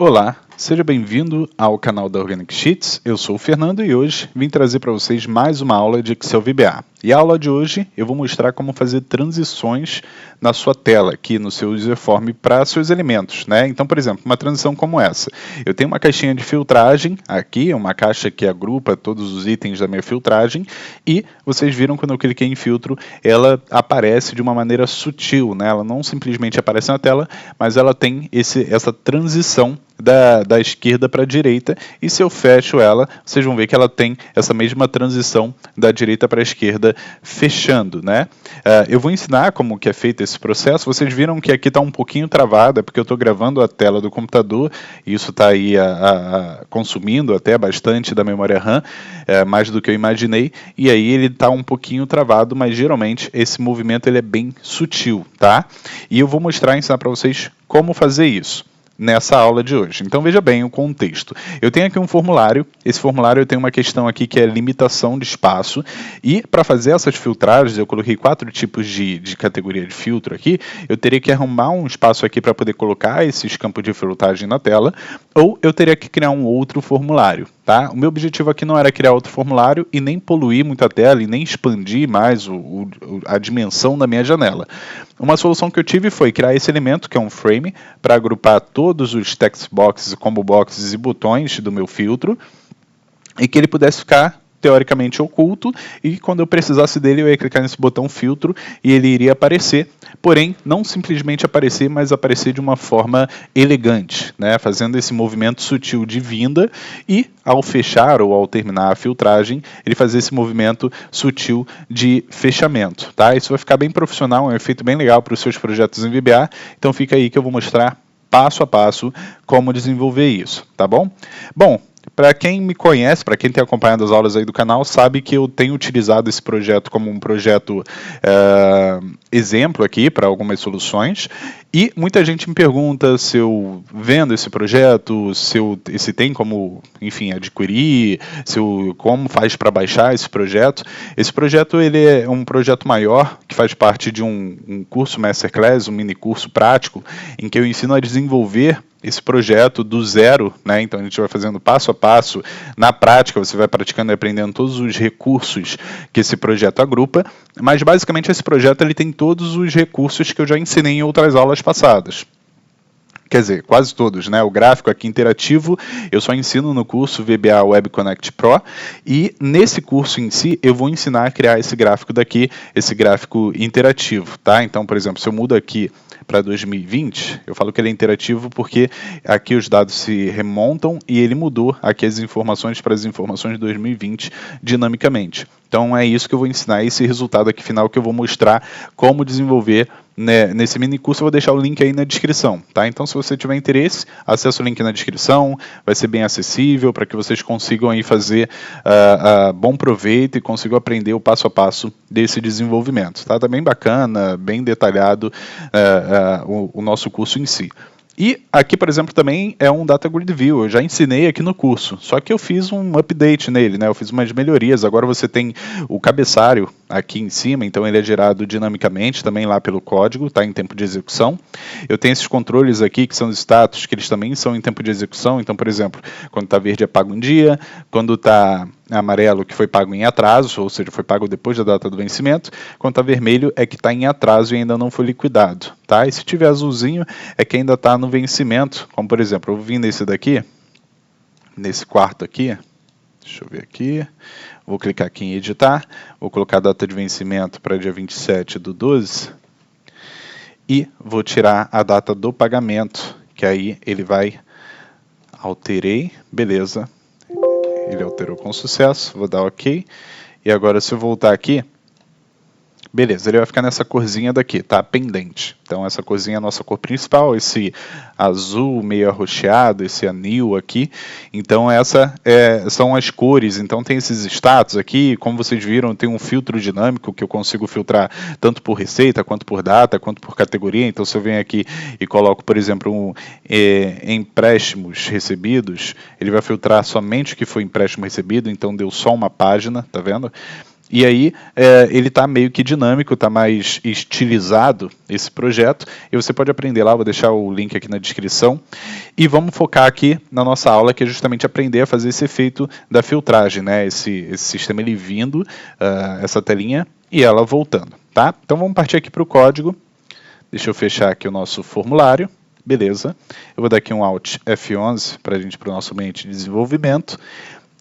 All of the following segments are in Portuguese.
Olá, seja bem-vindo ao canal da Organic Sheets. Eu sou o Fernando e hoje vim trazer para vocês mais uma aula de Excel VBA. E a aula de hoje eu vou mostrar como fazer transições na sua tela, aqui no seu userform para seus elementos, né? Então, por exemplo, uma transição como essa. Eu tenho uma caixinha de filtragem aqui, uma caixa que agrupa todos os itens da minha filtragem e vocês viram quando eu cliquei em filtro, ela aparece de uma maneira sutil, né? Ela não simplesmente aparece na tela, mas ela tem essa transição da esquerda para a direita, e se eu fecho ela, vocês vão ver que ela tem essa mesma transição da direita para a esquerda, fechando, né? Eu vou ensinar como que é feito esse processo. Vocês viram que aqui está um pouquinho travada, porque eu estou gravando a tela do computador, e isso está aí consumindo até bastante da memória RAM, mais do que eu imaginei, e aí ele está um pouquinho travado, mas geralmente esse movimento ele é bem sutil, tá? E eu vou ensinar para vocês como fazer isso nessa aula de hoje. Então veja bem o contexto. Eu tenho aqui um formulário, esse formulário eu tenho uma questão aqui que é limitação de espaço, e para fazer essas filtragens, eu coloquei 4 tipos de categoria de filtro aqui, eu teria que arrumar um espaço aqui para poder colocar esses campos de filtragem na tela, ou eu teria que criar um outro formulário. Tá? O meu objetivo aqui não era criar outro formulário e nem poluir muito a tela e nem expandir mais a dimensão da minha janela. Uma solução que eu tive foi criar esse elemento, que é um frame, para agrupar todos os text boxes, combo boxes e botões do meu filtro, e que ele pudesse ficar teoricamente oculto, e quando eu precisasse dele eu ia clicar nesse botão filtro e ele iria aparecer, porém não simplesmente aparecer, mas aparecer de uma forma elegante, né? Fazendo esse movimento sutil de vinda e ao fechar ou ao terminar a filtragem, ele fazer esse movimento sutil de fechamento, tá? Isso vai ficar bem profissional, é um efeito bem legal para os seus projetos em VBA, então fica aí que eu vou mostrar passo a passo como desenvolver isso, tá bom? Bom, para quem me conhece, para quem tem acompanhado as aulas aí do canal, sabe que eu tenho utilizado esse projeto como um projeto exemplo aqui para algumas soluções, e muita gente me pergunta se eu vendo esse projeto, se tem como, enfim, adquirir, como faz para baixar esse projeto. Esse projeto ele é um projeto maior, que faz parte de um curso Masterclass, um mini curso prático, em que eu ensino a desenvolver esse projeto do zero, né? Então a gente vai fazendo passo a passo, na prática você vai praticando e aprendendo todos os recursos que esse projeto agrupa, mas basicamente esse projeto ele tem todos os recursos que eu já ensinei em outras aulas passadas. Quer dizer, quase todos, né? O gráfico aqui interativo eu só ensino no curso VBA Web Connect Pro, e nesse curso em si eu vou ensinar a criar esse gráfico daqui, esse gráfico interativo, tá? Então, por exemplo, se eu mudo aqui para 2020, eu falo que ele é interativo porque aqui os dados se remontam e ele mudou aqui as informações para as informações de 2020 dinamicamente. Então é isso que eu vou ensinar, esse resultado aqui final que eu vou mostrar como desenvolver, né, nesse mini curso. Eu vou deixar o link aí na descrição, tá? Então se você tiver interesse, acesse o link na descrição, vai ser bem acessível para que vocês consigam aí fazer bom proveito e consigam aprender o passo a passo desse desenvolvimento, tá? Tá bem bacana, bem detalhado o nosso curso em si. E aqui, por exemplo, também é um Data Grid View, eu já ensinei aqui no curso, só que eu fiz um update nele, né? Eu fiz umas melhorias. Agora você tem o cabeçalho aqui em cima, então ele é gerado dinamicamente também lá pelo código, está em tempo de execução. Eu tenho esses controles aqui que são os status, que eles também são em tempo de execução. Então, por exemplo, quando está verde é pago em dia, quando está amarelo que foi pago em atraso, ou seja, foi pago depois da data do vencimento, quando está vermelho é que está em atraso e ainda não foi liquidado, tá? E se tiver azulzinho é que ainda está no vencimento, como por exemplo, eu vou vir nesse daqui, nesse quarto aqui, deixa eu ver aqui, vou clicar aqui em editar, vou colocar a data de vencimento para dia 27/12 e vou tirar a data do pagamento, que aí ele vai, alterei, beleza, ele alterou com sucesso, vou dar OK, e agora se eu voltar aqui, beleza, ele vai ficar nessa corzinha daqui, tá? Pendente. Então essa corzinha é a nossa cor principal, esse azul meio arroxeado, esse anil aqui. Então essa são as cores. Então tem esses status aqui, como vocês viram, tem um filtro dinâmico que eu consigo filtrar tanto por receita, quanto por data, quanto por categoria. Então se eu venho aqui e coloco, por exemplo, empréstimos recebidos, ele vai filtrar somente o que foi empréstimo recebido, então deu só uma página, tá vendo? E aí ele está meio que dinâmico, está mais estilizado esse projeto, e você pode aprender lá, vou deixar o link aqui na descrição. E vamos focar aqui na nossa aula, que é justamente aprender a fazer esse efeito da filtragem, né? Esse sistema ele vindo, essa telinha, e ela voltando, tá? Então vamos partir aqui para o código. Deixa eu fechar aqui o nosso formulário. Beleza. Eu vou dar aqui um Alt F11 para a gente para o nosso ambiente de desenvolvimento.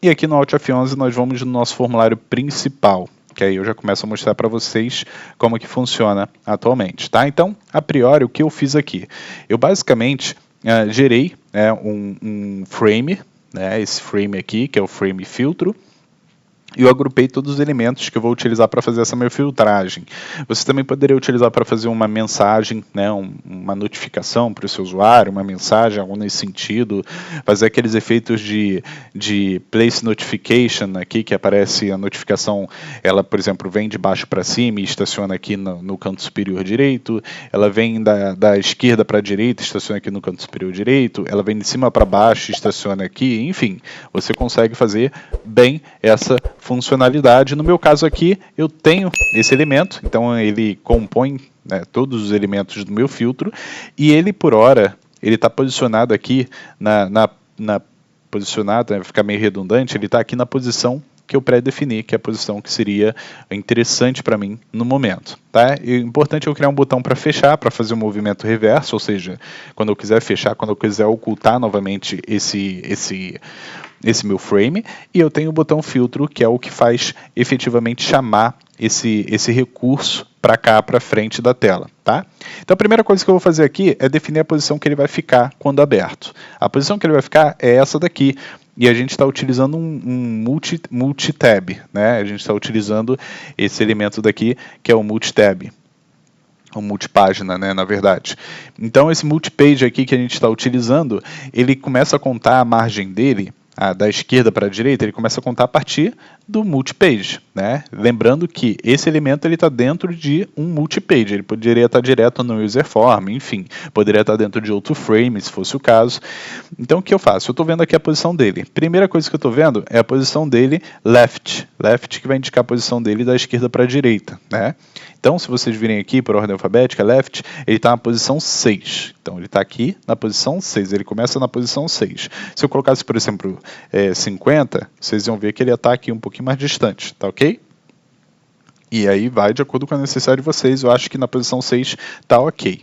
E aqui no Alt F11 nós vamos no nosso formulário principal, que aí eu já começo a mostrar para vocês como que funciona atualmente, tá? Então, a priori, o que eu fiz aqui? Eu basicamente gerei um frame, né, esse frame aqui, que é o frame filtro, e eu agrupei todos os elementos que eu vou utilizar para fazer essa minha filtragem. Você também poderia utilizar para fazer uma mensagem, né, uma notificação para o seu usuário, uma mensagem, algo nesse sentido, fazer aqueles efeitos de place notification aqui, que aparece a notificação, ela, por exemplo, vem de baixo para cima e estaciona aqui no canto superior direito, ela vem da esquerda para a direita, estaciona aqui no canto superior direito, ela vem de cima para baixo e estaciona aqui, enfim, você consegue fazer bem essa funcionalidade. No meu caso aqui, eu tenho esse elemento, então ele compõe, né, todos os elementos do meu filtro, e ele, por hora, ele está posicionado aqui posicionado, vai ficar meio redundante, ele está aqui na posição que eu pré-defini, que é a posição que seria interessante para mim no momento. Tá? E o importante é eu criar um botão para fechar, para fazer um movimento reverso, ou seja, quando eu quiser fechar, quando eu quiser ocultar novamente esse meu frame, e eu tenho o botão filtro, que é o que faz efetivamente chamar esse recurso para cá, para frente da tela. Tá? Então a primeira coisa que eu vou fazer aqui é definir a posição que ele vai ficar quando aberto. A posição que ele vai ficar é essa daqui, e a gente está utilizando um multi-tab, né? A gente está utilizando esse elemento daqui, que é o multi-tab. Ou multipágina, né, na verdade. Então esse multipage aqui que a gente está utilizando, ele começa a contar a margem dele, da esquerda para a direita, ele começa a contar a partir do multipage, né? Lembrando que esse elemento está dentro de um multipage, ele poderia estar direto no user form, enfim, poderia estar dentro de outro frame, se fosse o caso. Então o que eu faço? Eu estou vendo aqui a posição dele. Primeira coisa que eu estou vendo é a posição dele left, que vai indicar a posição dele da esquerda para a direita, né? Então, se vocês virem aqui por ordem alfabética, left, ele está na posição 6. Então, ele está aqui na posição 6. Ele começa na posição 6. Se eu colocasse, por exemplo, 50, vocês iam ver que ele ia estar aqui um pouquinho mais distante, tá ok? E aí vai de acordo com a necessidade de vocês. Eu acho que na posição 6 está ok.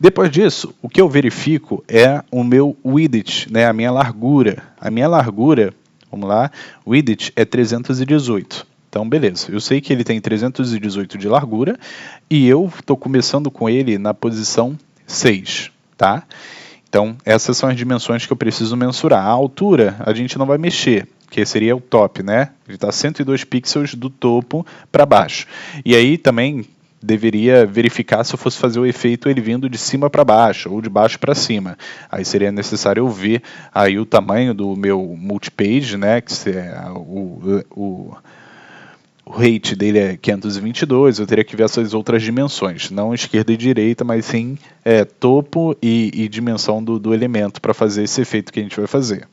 Depois disso, o que eu verifico é o meu width, né, a minha largura. A minha largura, vamos lá, width é 318. Então, beleza, eu sei que ele tem 318 de largura e eu estou começando com ele na posição 6, tá? Então, essas são as dimensões que eu preciso mensurar. A altura, a gente não vai mexer, que seria o top, né? Ele está 102 pixels do topo para baixo. E aí também deveria verificar se eu fosse fazer o efeito ele vindo de cima para baixo ou de baixo para cima. Aí seria necessário eu ver aí o tamanho do meu multipage, né? Que é o rate dele é 522, eu teria que ver essas outras dimensões, não esquerda e direita, mas sim topo e dimensão do elemento para fazer esse efeito que a gente vai fazer.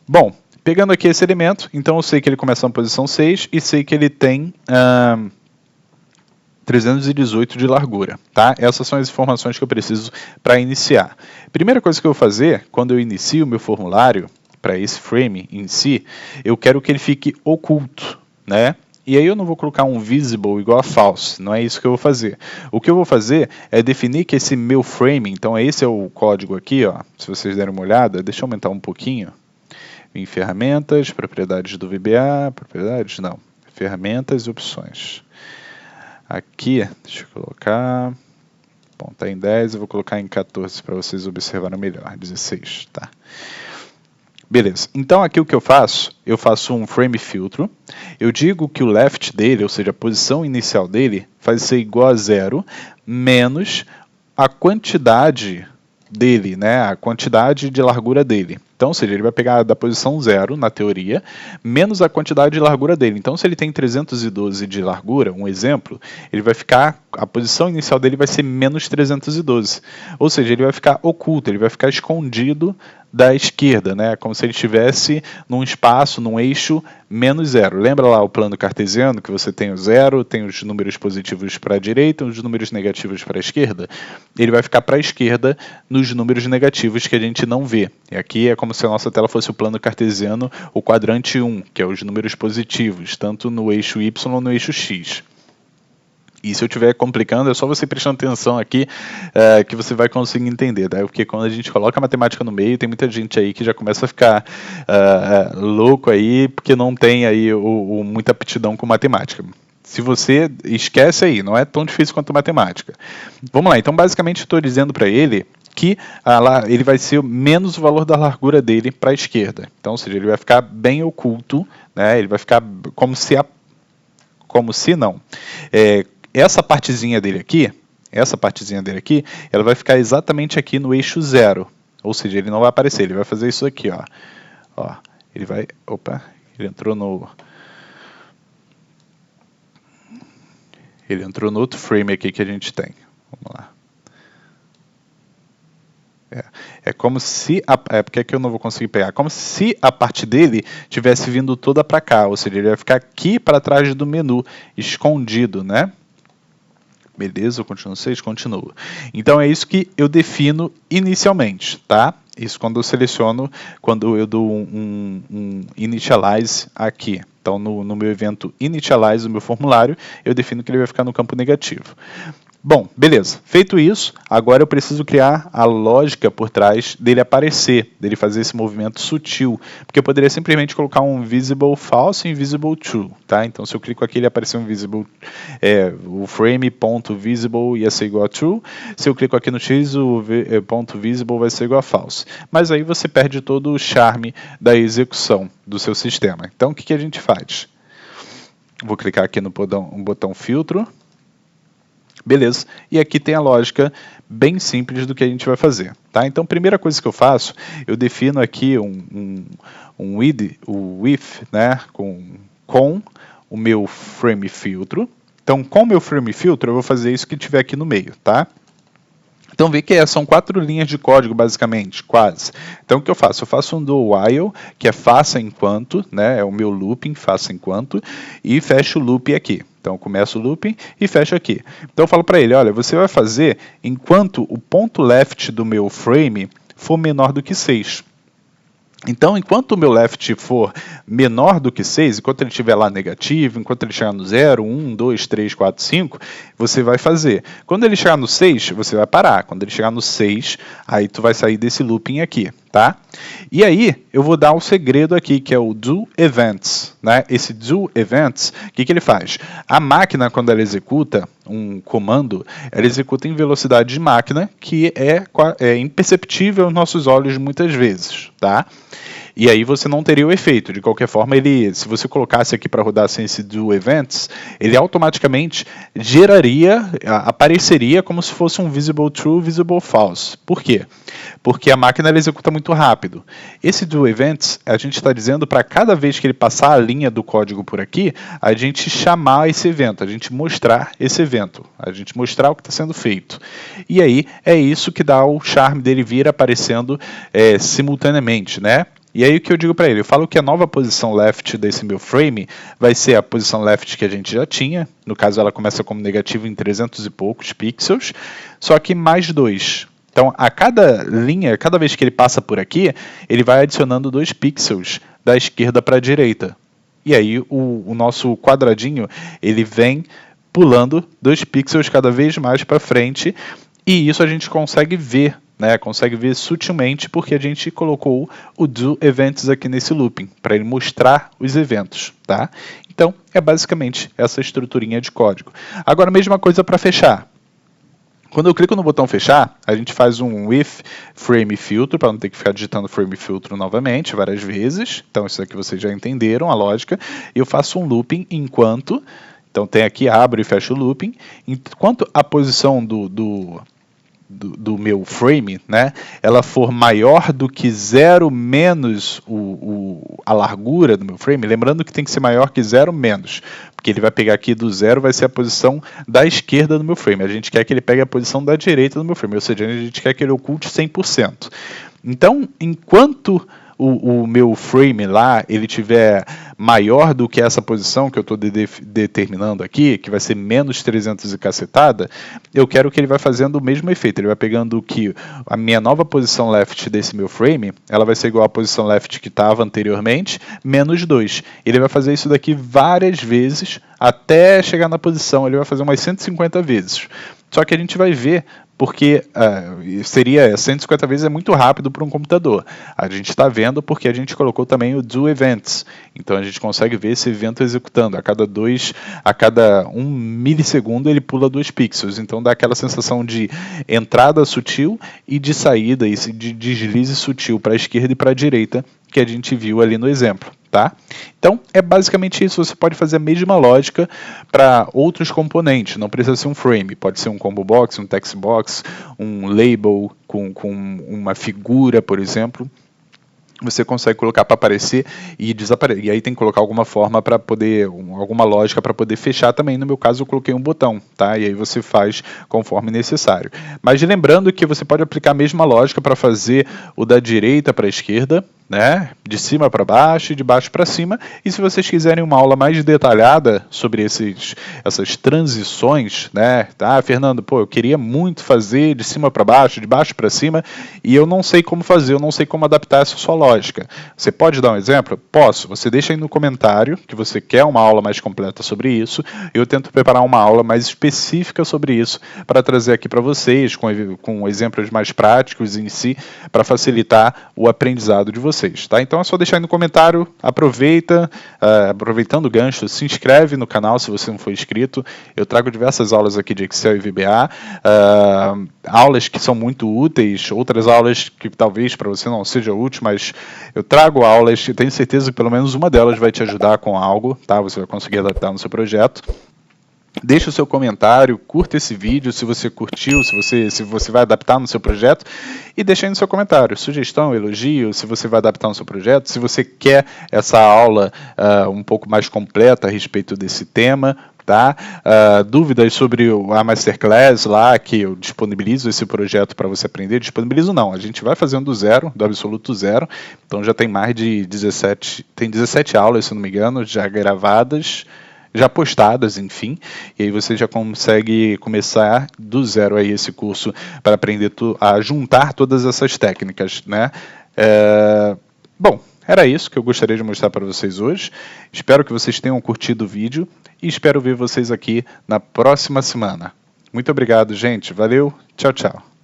Bom, pegando aqui esse elemento, então eu sei que ele começa na posição 6 e sei que ele tem 318 de largura, tá? Essas são as informações que eu preciso para iniciar. Primeira coisa que eu vou fazer, quando eu inicio o meu formulário, para esse frame em si, eu quero que ele fique oculto, né? E aí eu não vou colocar um visible igual a false, não é isso que eu vou fazer. O que eu vou fazer é definir que esse meu frame, então esse é o código aqui, ó, se vocês derem uma olhada, deixa eu aumentar um pouquinho, em ferramentas, propriedades do VBA, propriedades, não, ferramentas e opções. Aqui, deixa eu colocar, bom, tá em 10, eu vou colocar em 14 para vocês observarem melhor, 16, tá? Beleza, então aqui o que eu faço um frame filtro, eu digo que o left dele, ou seja, a posição inicial dele, vai ser igual a 0, menos a quantidade dele, né, a quantidade de largura dele. Então, ou seja, ele vai pegar da posição 0, na teoria, menos a quantidade de largura dele. Então, se ele tem 312 de largura, um exemplo, ele vai ficar, a posição inicial dele vai ser menos 312. Ou seja, ele vai ficar oculto, ele vai ficar escondido da esquerda, né? Como se ele estivesse num espaço, num eixo menos 0. Lembra lá o plano cartesiano, que você tem o 0, tem os números positivos para a direita e os números negativos para a esquerda? Ele vai ficar para a esquerda nos números negativos que a gente não vê. E aqui é como se a nossa tela fosse o plano cartesiano, o quadrante 1, que é os números positivos, tanto no eixo Y como no eixo X. E se eu estiver complicando, é só você prestando atenção aqui que você vai conseguir entender, tá? Porque quando a gente coloca a matemática no meio, tem muita gente aí que já começa a ficar louco aí, porque não tem aí muita aptidão com matemática. Se você esquece aí, não é tão difícil quanto matemática. Vamos lá, então basicamente estou dizendo para ele que ele vai ser menos o valor da largura dele para a esquerda. Então, ou seja, ele vai ficar bem oculto, né? Ele vai ficar como se não. Essa partezinha dele aqui, ela vai ficar exatamente aqui no eixo 0. Ou seja, ele não vai aparecer, ele vai fazer isso aqui, ó. Ele vai, ele entrou no outro frame aqui que a gente tem. Vamos lá. É como se, porque aqui eu não vou conseguir pegar, como se a parte dele tivesse vindo toda para cá, ou seja, ele vai ficar aqui para trás do menu, escondido, né? Beleza, eu continuo 6, continuo. Então é isso que eu defino inicialmente, tá? Isso quando eu seleciono, quando eu dou um initialize aqui. Então no meu evento initialize, no meu formulário, eu defino que ele vai ficar no campo negativo. Bom, beleza. Feito isso, agora eu preciso criar a lógica por trás dele aparecer, dele fazer esse movimento sutil, porque eu poderia simplesmente colocar um visible false e visible true, tá? Então, se eu clico aqui, ele apareceu um visible, o frame.visible ia ser igual a true. Se eu clico aqui no X, o ponto visible vai ser igual a false. Mas aí você perde todo o charme da execução do seu sistema. Então, o que a gente faz? Vou clicar aqui no botão filtro. Beleza, e aqui tem a lógica bem simples do que a gente vai fazer. Tá? Então, a primeira coisa que eu faço, eu defino aqui o width, né, com o meu frame filtro. Então, com o meu frame filtro, eu vou fazer isso que tiver aqui no meio, tá? Então, vê que são 4 linhas de código, basicamente, quase. Então, o que eu faço? Eu faço um do while, que é faça enquanto, né? É o meu looping, faça enquanto, e fecho o loop aqui. Então, eu começo o looping e fecho aqui. Então, eu falo para ele, olha, você vai fazer enquanto o ponto left do meu frame for menor do que 6. Então, enquanto o meu left for menor do que 6, enquanto ele estiver lá negativo, enquanto ele chegar no 0, 1, 2, 3, 4, 5, você vai fazer. Quando ele chegar no 6, você vai parar. Quando ele chegar no 6, aí tu vai sair desse looping aqui, tá? E aí, eu vou dar um segredo aqui, que é o do events, né? Esse do events, o que ele faz? A máquina, quando ela executa um comando, ela executa em velocidade de máquina, que é imperceptível aos nossos olhos muitas vezes, tá? E aí você não teria o efeito. De qualquer forma, se você colocasse aqui para rodar sem esse do events, ele automaticamente apareceria como se fosse um visible true, visible false. Por quê? Porque a máquina ela executa muito rápido. Esse do events, a gente está dizendo para cada vez que ele passar a linha do código por aqui, a gente chamar esse evento, a gente mostrar esse evento, a gente mostrar o que está sendo feito. E aí é isso que dá o charme dele vir aparecendo simultaneamente, né? E aí o que eu digo para ele? Eu falo que a nova posição left desse meu frame vai ser a posição left que a gente já tinha. No caso, ela começa como negativo em 300 e poucos pixels, só que mais 2. Então, a cada linha, cada vez que ele passa por aqui, ele vai adicionando 2 pixels da esquerda para a direita. E aí o nosso quadradinho, ele vem pulando 2 pixels cada vez mais para frente, e isso a gente consegue ver, né? Consegue ver sutilmente porque a gente colocou o do events aqui nesse looping, para ele mostrar os eventos, tá? Então, é basicamente essa estruturinha de código. Agora, a mesma coisa para fechar. Quando eu clico no botão fechar, a gente faz um with frame filtro, para não ter que ficar digitando frame filtro novamente, várias vezes. Então, isso aqui vocês já entenderam a lógica. Eu faço um looping enquanto... Então, tem aqui, abro e fecho o looping. Enquanto a posição do meu frame, né, ela for maior do que 0 menos a largura do meu frame, lembrando que tem que ser maior que 0 menos, porque ele vai pegar aqui do 0, vai ser a posição da esquerda do meu frame. A gente quer que ele pegue a posição da direita do meu frame, ou seja, a gente quer que ele oculte 100%. Então, enquanto o meu frame lá, ele tiver maior do que essa posição que eu estou determinando aqui, que vai ser menos 300 e cacetada, eu quero que ele vai fazendo o mesmo efeito. Ele vai pegando que a minha nova posição left desse meu frame, ela vai ser igual à posição left que estava anteriormente, menos 2. Ele vai fazer isso daqui várias vezes, até chegar na posição. Ele vai fazer umas 150 vezes. Só que a gente vai ver, porque seria 150 vezes é muito rápido para um computador. A gente está vendo porque a gente colocou também o do events. Então a gente consegue ver esse evento executando. A cada 1 milissegundo ele pula 2 pixels. Então dá aquela sensação de entrada sutil e de saída, e de deslize sutil para a esquerda e para a direita, que a gente viu ali no exemplo. Tá? Então, é basicamente isso. Você pode fazer a mesma lógica para outros componentes. Não precisa ser um frame. Pode ser um combo box, um text box, um label com uma figura, por exemplo. Você consegue colocar para aparecer e desaparecer. E aí tem que colocar alguma forma para poder, alguma lógica para poder fechar também. No meu caso, eu coloquei um botão, tá? E aí você faz conforme necessário. Mas lembrando que você pode aplicar a mesma lógica para fazer o da direita para a esquerda, né? De cima para baixo e de baixo para cima. E se vocês quiserem uma aula mais detalhada sobre essas transições, né? Tá, Fernando, pô, eu queria muito fazer de cima para baixo, de baixo para cima, e eu não sei como fazer, eu não sei como adaptar essa sua lógica. Você pode dar um exemplo? Posso. Você deixa aí no comentário que você quer uma aula mais completa sobre isso. Eu tento preparar uma aula mais específica sobre isso para trazer aqui para vocês, com exemplos mais práticos em si, para facilitar o aprendizado de vocês. Tá? Então é só deixar aí no comentário, aproveitando o gancho, se inscreve no canal se você não for inscrito. Eu trago diversas aulas aqui de Excel e VBA, aulas que são muito úteis, outras aulas que talvez para você não seja útil, mas eu trago aulas e tenho certeza que pelo menos uma delas vai te ajudar com algo, tá? Você vai conseguir adaptar no seu projeto. Deixa o seu comentário, curta esse vídeo se você curtiu, se você vai adaptar no seu projeto, e deixa aí no seu comentário sugestão, elogio, se você vai adaptar no seu projeto, se você quer essa aula um pouco mais completa a respeito desse tema, tá? Dúvidas sobre a Masterclass lá, que eu disponibilizo esse projeto para você aprender. Disponibilizo não, a gente vai fazendo do zero, do absoluto zero, então já tem mais de 17 aulas, se não me engano, já gravadas, já postadas, enfim, e aí você já consegue começar do zero aí esse curso para aprender a juntar todas essas técnicas, né? Bom, era isso que eu gostaria de mostrar para vocês hoje. Espero que vocês tenham curtido o vídeo e espero ver vocês aqui na próxima semana. Muito obrigado, gente. Valeu. Tchau, tchau.